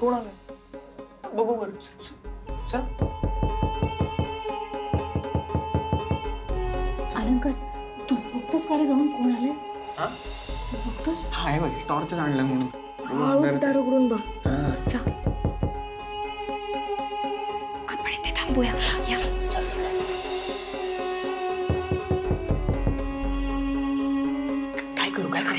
कोण आलं बघू बरं. चल. अलंकार, तू बघतोस का रे जाऊन कोण आले? हा बघतोस? हा आहे बघ, टॉर्च आणलं म्हणून. हळूच दार उघडून बघ. जा, आपण इथे थांबूया. या. काय करू काय करू?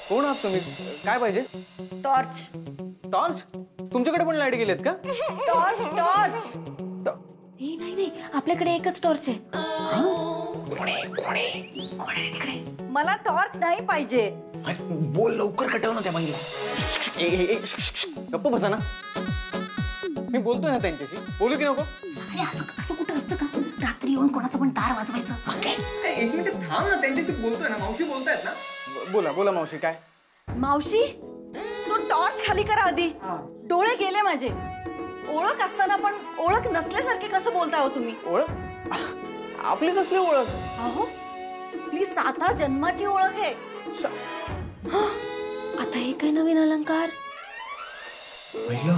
कोण आहात तुम्ही? काय पाहिजे? टॉर्च. टॉर्च? तुमच्याकडे पण लाईट गेलेत का? Torch torch. नाही नाही, आपल्याकडे एकच टॉर्च आहे. मला टॉर्च नाही पाहिजे. बोल लवकर, कटव ना त्या बाईला. गप्प बसा ना, मी बोलतोय ना त्यांच्याशी. बोलू की नको? अरे असं कुठं असतं का? रात्री येऊन कोणाचं पण दार वाजवायचं. एक मिनिट थांब ना, त्यांच्याशी बोलतोय ना. मावशी बोलतायत ना. बोला बोला मावशी. काय? मावशी, तू टॉर्च खाली करा आधी. डोळे गेले माझे. ओळख असताना पण ओळख नसल्यासारखे कसं बोलताय हो तुम्ही? ओळख? आपली कसली ओळख? अहो प्लीज, 7 जन्माची ओळख आहे. आता हे काय नवीन अलंकार? पहिलं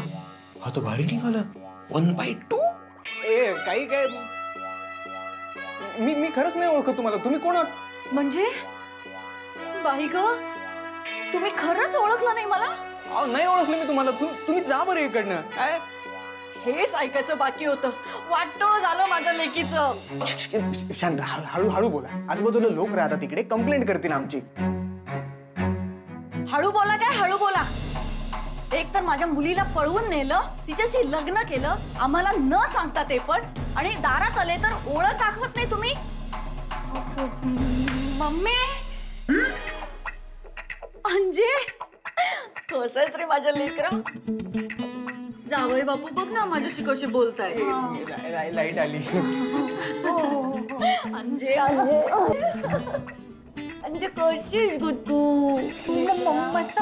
हा तो भारी निघाला. 1/2. ए काही काय, मी खरंच नाही ओळखत तुम्हाला. तुम्ही कोण आहात? म्हणजे बाई ग, तुम्ही खरंच ओळखलं नाही मला? नाही ओळखलं मी तुम्हाला. तुम्ही जा बरं इकडनं. काय हेच ऐकायचं बाकी होतं. वाटोळं झालं माझ्या लेकीचं. शांत, हळू बोला. आजूबाजूला लोक राहतात, तिकडे कंप्लेंट करतील आमची. हळू बोला काय हळू बोला? एक तर माझ्या मुलीला पळवून नेलं, तिच्याशी लग्न केलं, आम्हाला न सांगता ते पण, आणि दारात आले तर ओळख दाखवत नाही तुम्ही. मम्मी, अंजे कसंच रे माझ्या लेकरा. जावई बापू बघ ना माझ्याशी कशी बोलताय. लाईट आली. अंजे अंजे अंजे कशीस गो तू? मस्त.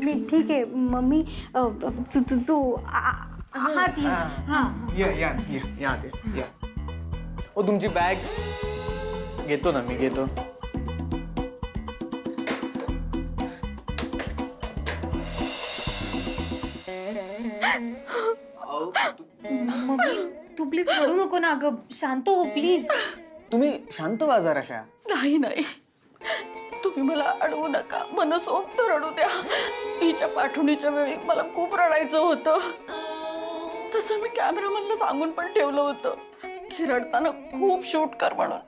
मी ठीक आहे मम्मी. तू हा ती. या. ओ तुमची बॅग घेतो ना मी, घेतो. मम्मी तू प्लीज रडू नको ना ग. शांत हो प्लीज. तुम्ही शांत व्हा जराशा. नाही, तुम्ही मला अडवू नका. मनसोक्त रडू द्या. हिच्या पाठवणीच्या वेळी मला खूप रडायचं होतं. तसं मी कॅमेरामॅनला सांगून पण ठेवलं होतं की रडताना खूप शूट कर म्हणून.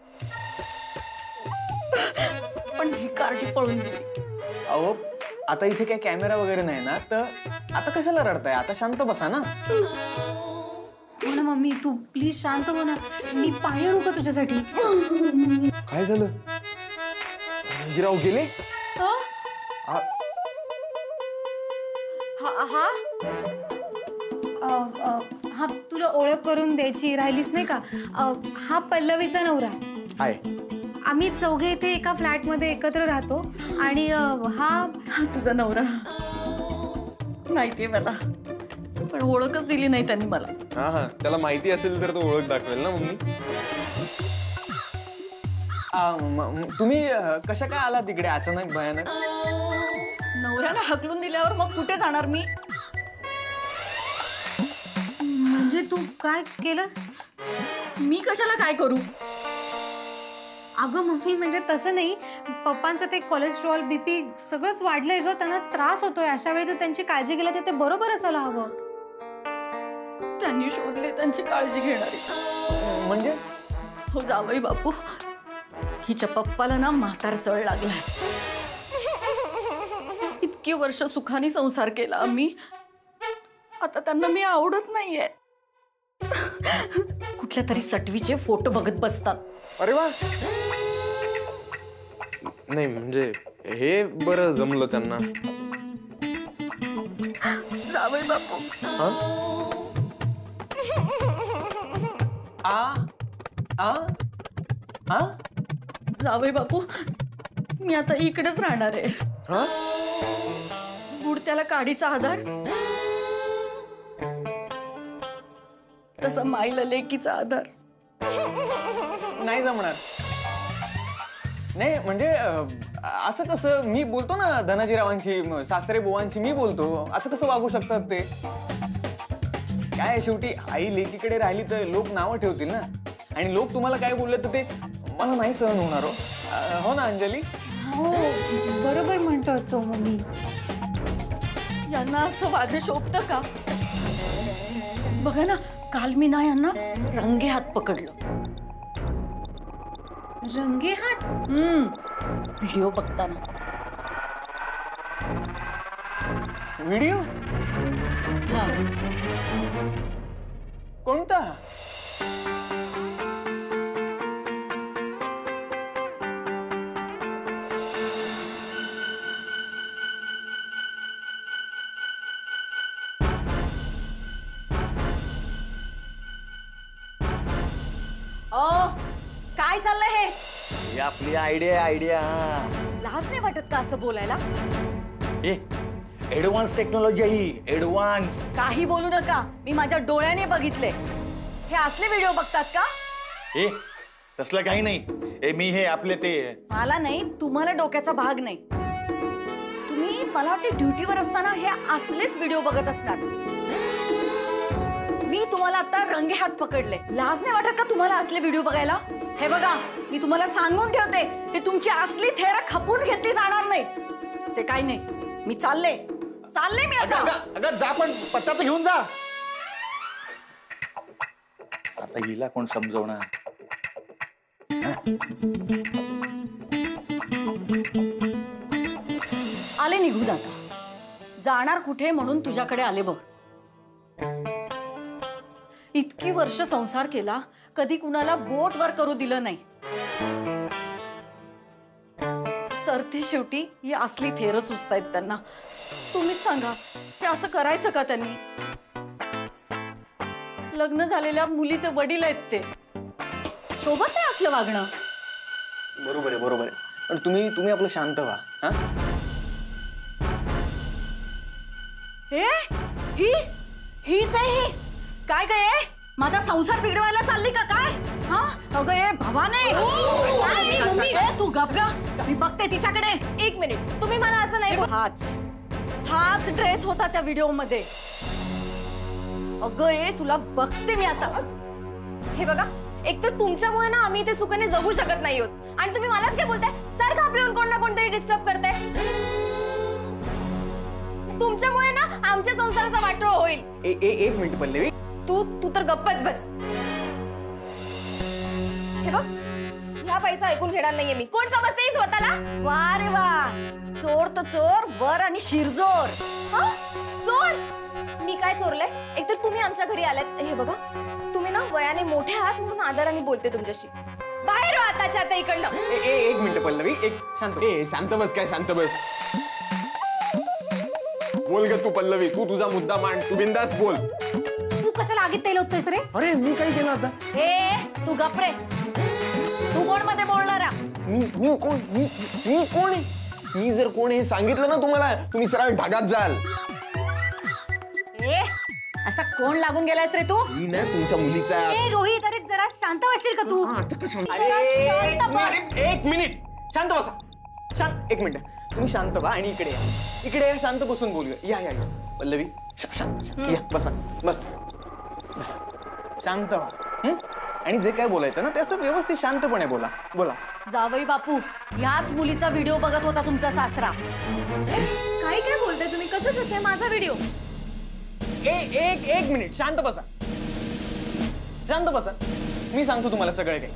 पण ही कार्टी पळून गेली. अहो आता इथे काही कॅमेरा वगैरे नाही ना, तर आता कशाला रडताय? आता शांत बसा ना. हो ना मम्मी, तू प्लीज शांत हो ना. मी पाणी आणू का तुझ्यासाठी? काय झालं? गिराव गेले? हा तुला ओळख करून द्यायची राहिलीच नाही का? हा पल्लवीचा नवरा आहे. आम्ही चौघे इथे एका फ्लॅट मध्ये एकत्र राहतो. आणि हा तुझा नवरा माहितीये मला, पण ओळखच दिली नाही त्यांनी मला. हा त्याला माहिती असेल तर तो ओळख दाखवेल ना मम्मी. तुम्ही कशा काय आला तिकडे अचानक भयानक? नवऱ्यानं हकलून दिल्यावर मग कुठे जाणार मी? म्हणजे तू काय केलंस? मी कशाला काय करू? अगं मम्मी, म्हणजे तसं नाही. पप्पांचं ते कोलेस्ट्रॉल बीपी सगळंच वाढलंय ग. त्यांना त्रास होतोय. अशा वेळी तू त्यांची काळजी केली तर ते बरोबर असायला हवं. त्यांनी शोधले त्यांची काळजी घेणारी. म्हणजे? हो जावई बापू, हिच्या पप्पाला ना म्हातार चढ लागलाय. इतकी वर्ष सुखाने संसार केला आम्ही, आता त्यांना मी आवडत नाहीये. कुठल्या तरी सटवीचे फोटो बघत बसतात. अरे वा, नाही म्हणजे हे बरं जमलं त्यांना. जावई बापू, हा जावई बापू मी आता इकडेच राहणार आहे. बुडत्याला काडीचा आधार तसा माईला लेकीचा आधार. नाही जमणार. नाही म्हणजे असं कसं मी बोलतो ना धनाजीरावांशी सासरे बुवांशी मी बोलतो असं कसं वागू शकतात ते. काय शेवटी आई लेकीकडे राहिली तर लोक नावं ठेवतील ना आणि लोक तुम्हाला काय बोलले तर ते मला नाही सहन होणार हो ना अंजली. हो बरोबर म्हणतो तो मम्मी. यांना असं वागणं शोभतं का. बघा ना काल मी ना यांना रंगे हात पकडलं. रंगे हात. व्हिडिओ बघताना. व्हिडिओ हा. कोणता. काय चाललंय हे. ही आपली आयडिया. लाज नाही वाटत का असं बोलायला. ऍडव्हान्स टेक्नॉलॉजी आहे. ऍडव्हान्स. काही बोलू नका. मी माझ्या डोळ्याने बघितले. हे असले व्हिडिओ बघतात का. तसलं काही नाही. मी हे आपले ते मला नाही तुम्हाला डोक्याचा भाग नाही. तुम्ही मला वाटते ड्युटीवर असताना हे असलेच व्हिडिओ बघत असणार. मी तुम्हाला आता रंगे हात पकडले. लाज नाही वाटत का तुम्हाला असले व्हिडिओ बघायला. हे बघा मी तुम्हाला सांगून ठेवते की तुमची असली थेर खपून घेतली जाणार नाही. ते काही नाही. मी चालले मी आता. अगं जा पण पत्ता तर घेऊन जा. आता हिला कोण समजवणार. आले निघून आता. जाणार कुठे म्हणून तुझ्याकडे आले बघ. इतकी वर्ष संसार केला कधी कुणाला बोट वर करू दिलं नाही. सरते शेवटी ही असली थेर सुचतायत त्यांना. तुम्हीच सांगा हे असं करायचं का त्यांनी. लग्न झालेल्या मुलीचे वडील आहेत ते. शोभत नाही असलं वागणं. बरोबर आहे. पण तुम्ही आपलं शांत व्हा. हा हीच आहे ही. काय गे माझा संसार बिघडवायला चालली का काय. हा अगं ए भवाने. तू गप्पा. मी बघते तिच्याकडे. एक मिनिट तुम्ही मला असं नाही. हाच ड्रेस होता त्या व्हिडिओ मध्ये. अगं ए तुला बघते मी आता. हे बघा एक तर तुमच्यामुळे ना आम्ही ते सुखाने जगू शकत नाही आहोत आणि तुम्ही मलाच काय बोलताय. सारखं आपल्यावर कोण ना कोणतरी डिस्टर्ब करताय. तुमच्यामुळे ना आमच्या संसाराचा वाटोळ होईल. एक मिनिट पल्लवी. तू तर गप्पच बस. हे बघ ह्या बाईचं ऐकून घेणार नाहीये मी. कोण समजते स्वतःला. वा रे वा. चोर तर चोर वर आणि शिरजोर. चोर. मी काय चोरलंय. एक तर तुम्ही आमच्या घरी आलात. हे बघा तुम्ही ना वयाने मोठे आहात म्हणून आदराने बोलते तुमच्याशी. बाहेर हो आताच्या आता इकडनं. एक मिनिट पल्लवी. एक शांत बस. काय शांत बस. बोल ग तू पल्लवी. तू तुझा मुद्दा मांड. तू बिंदास्त बोल. तू कशाला आगीत तेल होतोयस रे. अरे मी काय केलं आता. तू गप्रे. तू कोण मध्ये बोलणारा. मी कोण आहे. मी जर कोण हे सांगितलं ना तुम्हाला तुम्ही सरळ ढगात जाल. असा कोण लागून गेलायस रे तू. मी ना तुमच्या मुलीचा. रोहित अरे जरा शांत बसशील का तू. एक मिनिट शांत बसा. एक मिनिट तुम्ही शांत व्हा आणि इकडे या शांत बसून बोलूया. या पल्लवी शांत या. बस शांत व्हा. आणि जे काय बोलायचं ना ते असं व्यवस्थित शांतपणे बोला. जावई बापू ह्याच मुलीचा व्हिडिओ बघत होता तुमचा सासरा. काय बोलताय तुम्ही. कसं शक्य आहे माझा व्हिडिओ. एक मिनिट शांत बसा. मी सांगतो तुम्हाला सगळं काही.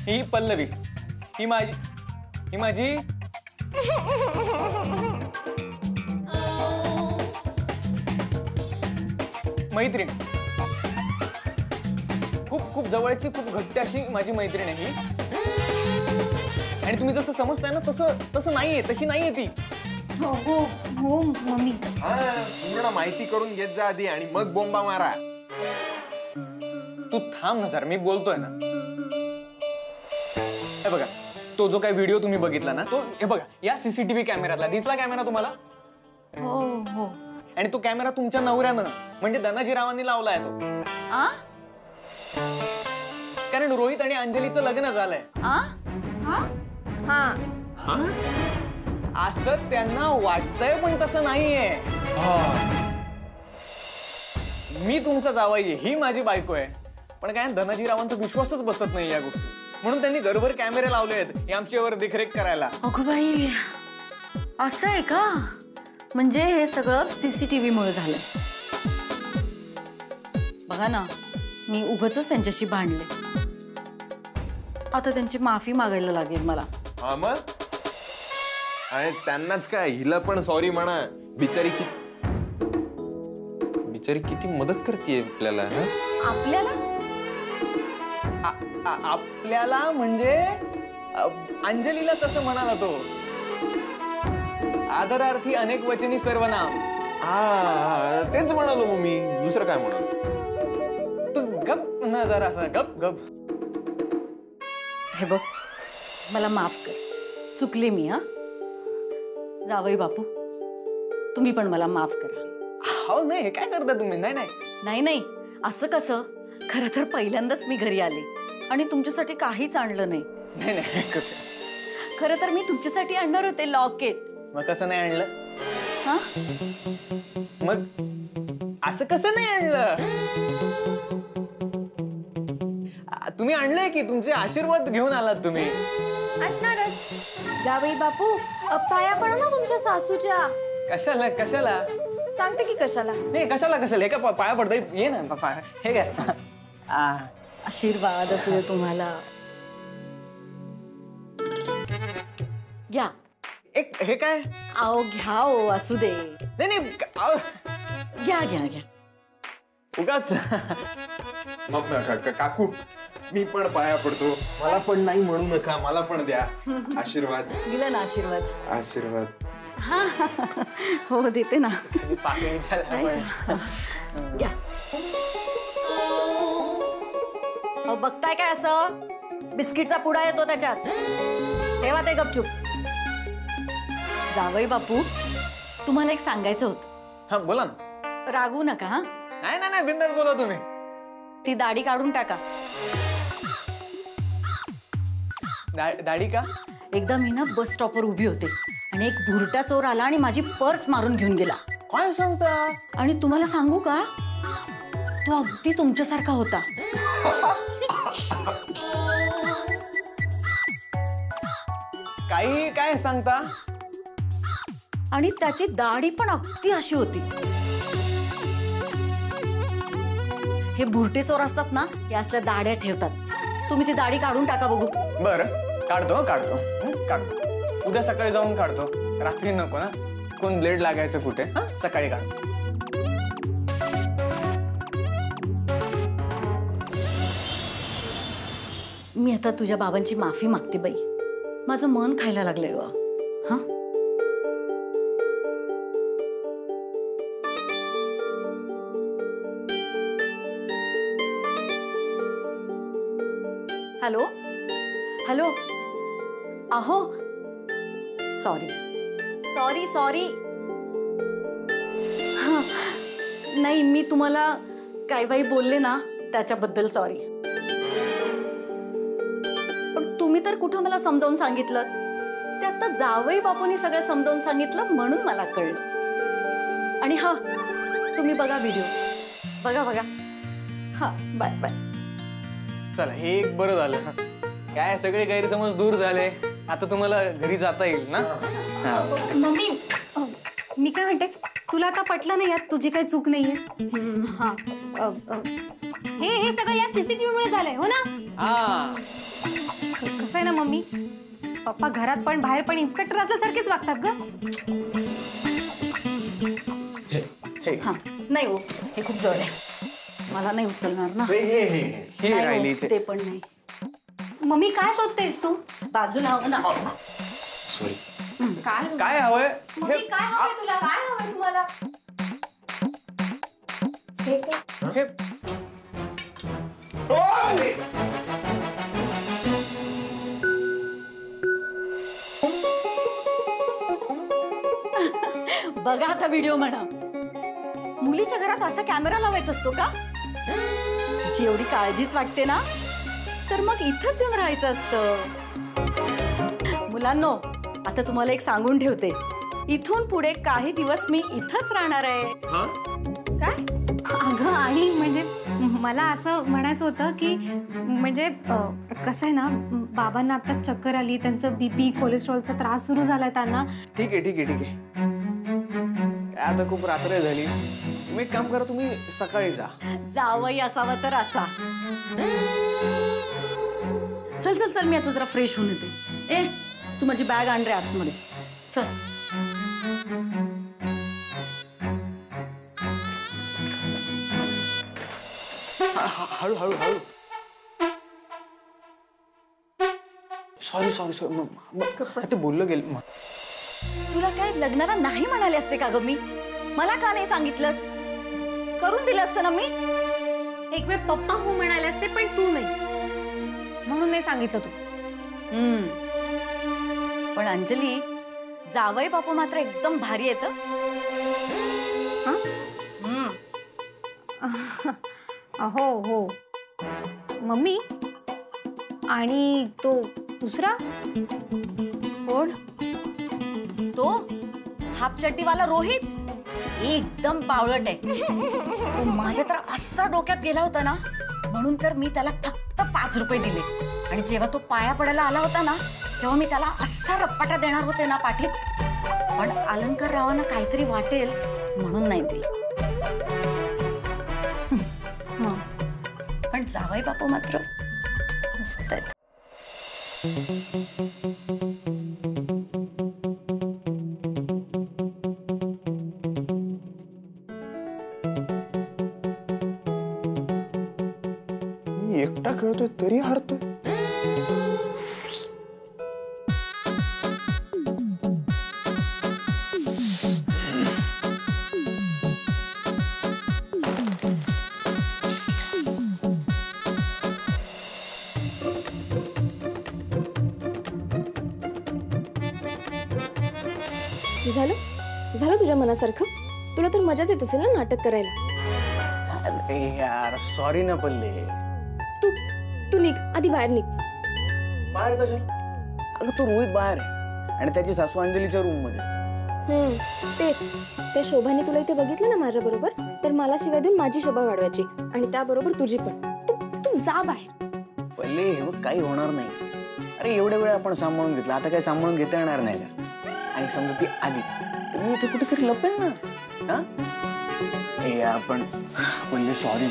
ही पल्लवी ही माझी मैत्रीण. खूप जवळची खूप घट्ट अशी माझी मैत्रीण आहे ही. आणि तुम्ही जसं समजताय ना तसं नाहीये. तशी नाहीये ती. हो मम्मी. पूर्ण माहिती करून घेत जा आधी आणि मग बोंबा मारा. तू थांब ना जरा, मी बोलतोय ना. हे बघा, तो जो काही व्हिडिओ तुम्ही बघितला ना, तो हे बघा या सीसीटीव्ही कॅमेऱ्यातला दिसला कॅमेरा तुम्हाला? हो हो. आणि तो कॅमेरा तुमच्या नवऱ्यानं म्हणजे धनाजीरावांनी लावलाय तो. आ कारण रोहित आणि अंजलीचं लग्न झालंय. आ हा असं त्यांना वाटतंय पण तसं नाहीये. मी तुमचा जावई आहे, ही माझी बायको आहे, पण काय धनाजीरावांचा विश्वासच बसत नाही या गोष्टी, म्हणून त्यांनी घरभर कॅमेरे लावले आहेत आमच्यावर देखरेख करायला. अगो बाई, असं आहे का? म्हणजे हे सगळं सीसीटीव्ही मुळे झालं. बघा ना, मी उगाचच त्यांच्याशी भांडले. आता त्यांची माफी मागायला लागेल मला. हा मग, आणि त्यांनाच काय, हिला पण सॉरी म्हणा. बिचारी किती मदत करते आपल्याला. आपल्याला आपल्याला म्हणजे अंजलीला तसं म्हणाला तो. आदरार्थी अनेक वचनी सर्वनाम. हा तेच म्हणालो मग मी, दुसरं काय म्हणालो. तू गप ना जरासा, गप गप. हे बघ, मला माफ कर, चुकले मी. हा जावई बापू, तुम्ही पण मला माफ करा. हो नाही, हे काय करता तुम्ही? नाही नाही नाही नाही, असं कसं? खरं तर पहिल्यांदाच मी घरी आले आणि तुमच्यासाठी काहीच आणलं नाही. नाही नाही. खरं तर मी तुमच्यासाठी आणणार होते लॉकेट. मग कसं नाही आणलं? हा मग असं कसं नाही आणलं? तुम्ही आणलंय की, तुमचे आशीर्वाद घेऊन आलात तुम्ही. असणारच. जावई बापू, पाया पडा ना तुमच्या सासूच्या. कशाला कशाला? सांगते की कशाला. नाही कशाला कशाला, हे काय पाया पडतंय? ये ना पाया. हे काय आशीर्वाद असू दे तुम्हाला. घ्या. एक हे काय? आओ घ्या, ओ असू दे. नाही नाही आव. घ्या घ्या घ्या. उगाच. काकू, मी पण पाया पडतो. मला पण नाही म्हणू नका, मला पण द्या आशीर्वाद. दिला ना आशीर्वाद? आशीर्वाद. हा हो देते ना. पाकळी द्यायला घ्या. बघताय काय असं? बिस्किटचा पुडा येतो त्याच्यात, तेव्हा ते गपचूप. जावई बापू, तुम्हाला एक सांगायचं होतं. हा बोला ना. रागू नका. हा नाही नाही बिंदास बोला तुम्ही. ती दाढी काढून टाका. दाढी का? एकदा मी ना बस स्टॉपवर उभी होते आणि एक भुरटा चोर आला आणि माझी पर्स मारून घेऊन गेला. काय सांगता? आणि तुम्हाला सांगू का, तो अगदी तुमच्यासारखा होता. काही काय सांगता? आणि त्याची दाढी पण अगदी अशी होती. हे भुरटे चोर असतात ना, हे असल्या दाढ्या ठेवतात. तुम्ही ती दाढी काढून टाका बघू. बरं काढतो काढतो. उद्या सकाळी जाऊन काढतो. रात्री नको ना, कोण ब्लेड लागायचं कुठे. सकाळी काढतो. मी आता तुझ्या बाबांची माफी मागते बाई. माझं मन खायला लागलंय ग. हा हॅलो हॅलो. अहो सॉरी सॉरी सॉरी. नाही, मी तुम्हाला काय बाई बोलले ना, त्याच्याबद्दल सॉरी. पण तुम्ही तर कुठं मला समजावून सांगितलं. ते आता जावई बापूंनी सगळं समजावून सांगितलं म्हणून मला कळलं. आणि हा, तुम्ही बघा व्हिडिओ, बघा बघा. हा बाय बाय. चला हे एक बरं झालं. काय सगळे गैरसमज दूर झाले. आता तुम्हाला घरी जाता येईल ना. मम्मी, मी काय म्हणते, तुला आता पटलं नाही, यात तुझी काही चूक नाहीये. हा, हे सगळं या सीसीटीव्ही मुळे झालंय, हो ना? हा कसं आहे ना मम्मी, पप्पा घरात पण बाहेर पण इन्स्पेक्टर असल्यासारखेच वागतात ग. हा नाही हो, हे खूप जड आहे, मला नाही उचलणार ना. हे नाही राहिली हो, इथे. ते पण नाही. मम्मी काय शोधतेस तू? बाजूला हवं ना. सॉरी. काय हवंय? मम्मी काय हवंय तुला? काय हवंय तुम्हाला? हे बघा आता व्हिडिओ म्हणा. मुलीच्या घरात असा कॅमेरा लावायचा असतो का? तिची एवढी काळजीच वाटते ना, तर मग इथंच येऊन राहायचं असतं. मुलांनो, आता तुम्हाला एक सांगून ठेवते, इथून पुढे काही दिवस मी इथंच राहणार आहे. काय? अगं आई, म्हणजे मला असं म्हणायचं होतं की म्हणजे कसं आहे ना, बाबांना आता चक्कर आली, त्यांचं बीपी कोलेस्ट्रॉलचा त्रास सुरू झालाय त्यांना. ठीक आहे ठीक आहे ठीक आहे. काय आता खूप रात्र झाली. तुम्ही एक काम करा, तुम्ही सकाळी जा. जावई असावा तर असा. चल चल चल, मी आता जरा फ्रेश होऊन येते. ए, तू माझी बॅग आण रे आतमध्ये. चल. हळू हळू हळू. सॉरी सॉरी सॉरी, ते बोललं गेलं. तुला काय लग्नाला नाही म्हणाले असते का ग मी? मला का नाही सांगितलंस? करून दिलं असतं ना मी. एक वेळ पप्पा हो म्हणाले असते, पण तू नाही, म्हणून नाही सांगितलं तू. पण अंजली, जावई बापू मात्र एकदम भारी येत. हो हो मम्मी. आणि तो दुसरा कोण? तो हाफ चड्डीवाला रोहित एकदम बावळट आहे. तो माझ्या तर असा डोक्यात गेला होता ना, म्हणून तर मी त्याला फक्त 5 रुपये दिले. आणि जेव्हा तो पाया पडायला आला होता ना, तेव्हा मी त्याला असा रप्पाटा देणार होते ना पाठीत, पण अलंकार रावांना काहीतरी वाटेल म्हणून नाही दिलं. पण जावई बापू मात्र मस्त आहेत. मी एकटा खेळतोय तरी हारतोय. झालं झालं तुझ्या मनासारखं? तुला तर मजाच येत असेल ना नाटक करायला. यार सॉरी ना पल्ले. तू तू निघ आधी, बाहेर निघ. बाहेर कशाला? अगं तो रोहित बाहेर आहे आणि त्याची सासू अंजलीच्या रूम मध्ये. तेच. त्या शोभाने तुला इथे बघितलं ना माझ्या बरोबर, तर मला शिवाय देऊन माझी शोभा वाढवायची आणि त्याबरोबर तुझी पण. तू जा बाहेर. पल्ले हे बघ, काही होणार नाही. अरे एवढ्या वेळ आपण सांभाळून घेतलं, आता काही सांभाळून घेता येणार नाही का? आणि समजा ती आलीच तर मी इथे कुठेतरी लपेन ना. हा हे आपण पल्ले सॉरी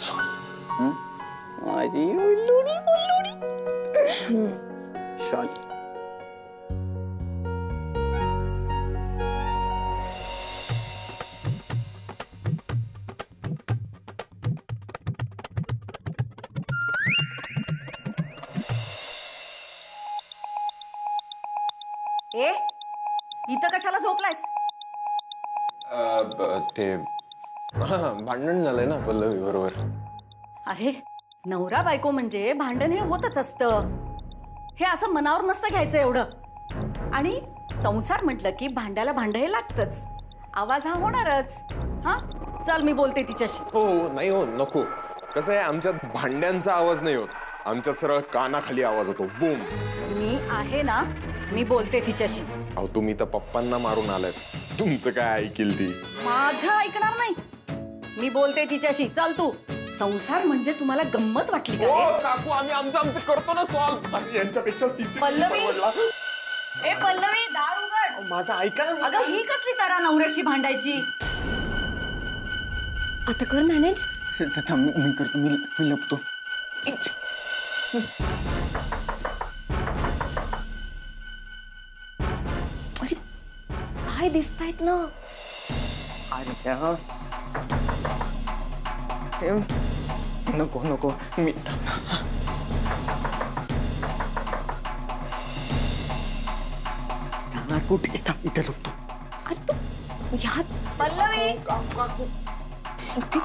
सॉरी. माझी उल्लुडी बोल्लुडी सॉरी. ए, इथं कशाला झोपलायस? ते भांडण झालंय ना पल्लवी बरोबर. अरे, नवरा बायको म्हणजे भांडण हे होतच असतं. हे असं मनावर नसतं घ्यायचं एवढं. आणि संसार म्हटलं की भांड्याला भांड हे लागतच. आवाज हा होणारच. हा, चल मी बोलते तिच्याशी. हो नाही हो, नको. कसं आहे, आमच्यात भांड्यांचा आवाज नाही होत, आमच्यात सरळ कानाखाली आवाज होतो, बूम. मी आहे ना, मी बोलते तिच्याशी. अहो तुम्ही तर पप्पांना मारून आलात, तुमचं काय ऐकील ती? माझं ऐकणार नाही. मी बोलते तिच्याशी. चल तू. संसार म्हणजे तुम्हाला गंमत वाटली का रे? काकू, आम्ही आमचं करतो ना सॉल्व. यांच्यापेक्षा सीसी पल्लवी, ए पल्लवी, दार उघड. माझं ऐका ना. अगं ही कसली तारा नवऱ्याशी भांडायची? आता कर मॅनेज. मी करतो, मी लपतो. अरे काय दिसतायत ना. अरे नको नको, मी कुठे इथे लपतो. अरे तू ह्यात पल्लवी, इथे